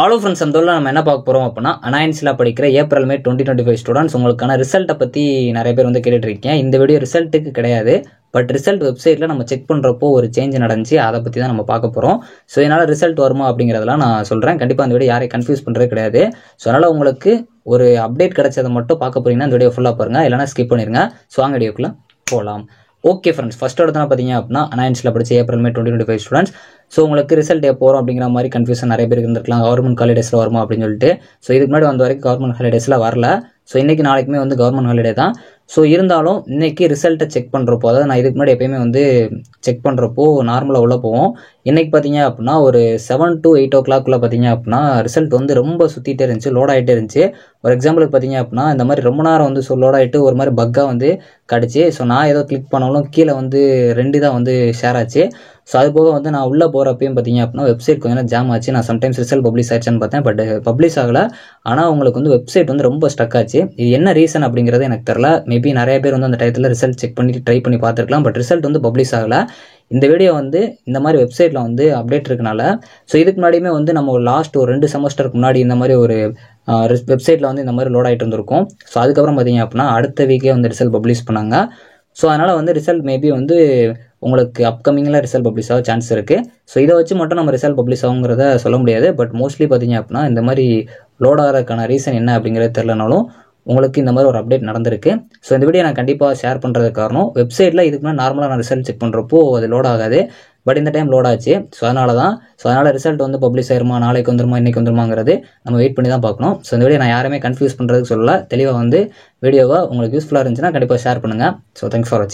Hello friends, அந்த நம்ம என்ன பார்க்க போகிறோம் அப்படின்னா அனாயன்ஸில் படிக்கிற ஏப்ரல் மே 2025 ஸ்டூடெண்ட்ஸ் உங்களுக்கான ரிசல்ட்டை பற்றி நிறைய பேர் வந்து கேட்டுட்டு இருக்கீங்க. இந்த வீடியோ ரிசல்ட்டுக்கு கிடையாது, பட் ரிசல்ட் வெப்சைட்டில் நம்ம செக் பண்ணுறப்போ ஒரு சேஞ்ச் நடந்துச்சு. அதை பற்றி தான் நம்ம பார்க்க போகிறோம். ஸோ இதனால் ரிசல்ட் வருமா அப்படிங்கிறதெல்லாம் நான் சொல்கிறேன். கண்டிப்பாக அந்த வீடியோ யாரையும் கன்ஃபியூஸ் பண்ணுறது கிடையாது. ஸோ அதனால் உங்களுக்கு ஒரு அப்டேட் கிடைச்சதை மட்டும் பார்க்க போகிறீங்கன்னா இந்த வீடியோ ஃபுல்லாக பாருங்கள், இல்லைனா ஸ்கிப் பண்ணிடுங்க. ஸோ வாங்க வீடியோக்குள்ளே போகலாம். ஓகே ஃப்ரெண்ட்ஸ், ஃபர்ஸ்ட் எடுத்து பார்த்தீங்க அப்படின்னா அனாயன்ஸில் படிச்ச ஏப்ரல் மே 2025 ஸ்டூடெண்ட்ஸ். ஸோ உங்களுக்கு ரிசல்ட் எப்போ வரும் அப்படிங்கிற மாதிரி கன்ஃபியூஷன் நிறைய பேருக்கு இருந்திருக்கலாம். கவர்மெண்ட் ஹாலிடேஸில் வருமா அப்படின்னு சொல்லிட்டு. ஸோ இதுக்கு முன்னாடி வந்த வரைக்கும் கவர்மெண்ட் ஹாலிடேஸில் வரல. ஸோ இன்றைக்கி நாளைக்குமே வந்து கவர்மெண்ட் ஹாலிடே தான். ஸோ இருந்தாலும் இன்றைக்கி ரிசல்ட்டை செக் பண்ணுறப்போ, அதாவது நான் இதுக்கு முன்னாடி எப்பயுமே வந்து செக் பண்ணுறப்போ நார்மலாக உள்ளே போவோம். இன்றைக்கி பார்த்தீங்க அப்படின்னா ஒரு 7 to 8 o'clock பார்த்தீங்க அப்படின்னா ரிசல்ட் வந்து ரொம்ப சுற்றிட்டே இருந்துச்சு, லோட் ஆகிட்டே இருந்துச்சு. ஒரு எக்ஸாம்பிளுக்கு பார்த்தீங்க அப்படின்னா இந்த மாதிரி ரொம்ப நேரம் வந்து லோட் ஆகிட்டு ஒரு மாதிரி பக்காக வந்து கிடச்சி. ஸோ நான் ஏதோ கிளிக் பண்ணாலும் கீழே வந்து 2 தான் வந்து ஷேர் ஆச்சு. ஸோ அது போக வந்து நான் உள்ளே போகிறப்பையும் பார்த்தீங்க அப்படின்னா வெப்சைட் கொஞ்சம் நேரம் ஜாம் ஆச்சு. நான் சம்டைம்ஸ் ரிசல்ட் பப்ளிஷ் ஆச்சுன்னு பார்த்தேன், பட் பப்ளிஷ் ஆகலை. ஆனால் உங்களுக்கு வந்து வெப்சைட் வந்து ரொம்ப ஸ்டக் ஆச்சு. இது என்ன ரீசன் அப்படிங்கிறது எனக்கு தெரில. மேபி நிறைய பேர் வந்து அந்த டயத்தில் ரிசல்ட் செக் பண்ணிட்டு ட்ரை பண்ணி பார்த்துருக்கலாம், பட் ரிசல்ட் வந்து பப்ளிஷ் ஆகலை. இந்த வீடியோ வந்து இந்த மாதிரி வெப்சைட்டில் வந்து அப்டேட் இருக்கனால. ஸோ இதுக்கு முன்னாடியுமே வந்து நம்ம லாஸ்ட் ஒரு 2 செமஸ்டருக்கு முன்னாடி இந்த மாதிரி ஒரு வெப்சைட்டில் வந்து இந்த மாதிரி லோட் ஆகிட்டு இருந்திருக்கும். ஸோ அதுக்கப்புறம் பார்த்தீங்க அப்படின்னா அடுத்த வீக்கே வந்து ரிசல்ட் பப்ளிஷ் பண்ணாங்க. ஸோ அதனால் வந்து ரிசல்ட் மேபி வந்து உங்களுக்கு அப்கமிங்கில் ரிசல்ட் பப்ளிஷ் ஆக சான்ஸ் இருக்குது. ஸோ இதை வச்சு மட்டும் நம்ம ரிசல்ட் பப்ளிஷ் ஆகுங்கிறத சொல்ல முடியாது. பட் மோஸ்ட்லி பார்த்தீங்க அப்படின்னா இந்த மாதிரி லோட் ஆகிறதுக்கான ரீசன் என்ன அப்படிங்கிறது தெரிலனாலும் உங்களுக்கு இந்த மாதிரி ஒரு அப்டேட் நடந்திருக்கு. ஸோ இந்த வீடியோ நான் கண்டிப்பாக ஷேர் பண்ணுறதுக்கு காரணம், வெப்சைட்டில் இதுக்கு முன்னாடி நார்மலாக நான் ரிசல்ட் செக் பண்ணுறப்போ அது லோட் ஆகாது, பட் இந்த டைம் லோட் ஆச்சு. ஸோ அதனால் ரிசல்ட் வந்து பப்ளிஷ் ஆயிருமா, நாளைக்கு வந்துருமா, இன்றைக்கி வந்துருமாங்கிறது நம்ம வெயிட் பண்ணி தான் பார்க்கணும். ஸோ இந்த வீடியோ நான் யாருமே கன்ஃபியூஸ் பண்ணுறதுக்கு சொல்லலை, தெளிவாக வந்து வீடியோவை உங்களுக்கு யூஸ்ஃபுல்லாக இருந்துச்சுன்னா கண்டிப்பாக ஷேர் பண்ணுங்கள். ஸோ தேங்க்ஸ் ஃபார் வாட்சிங்.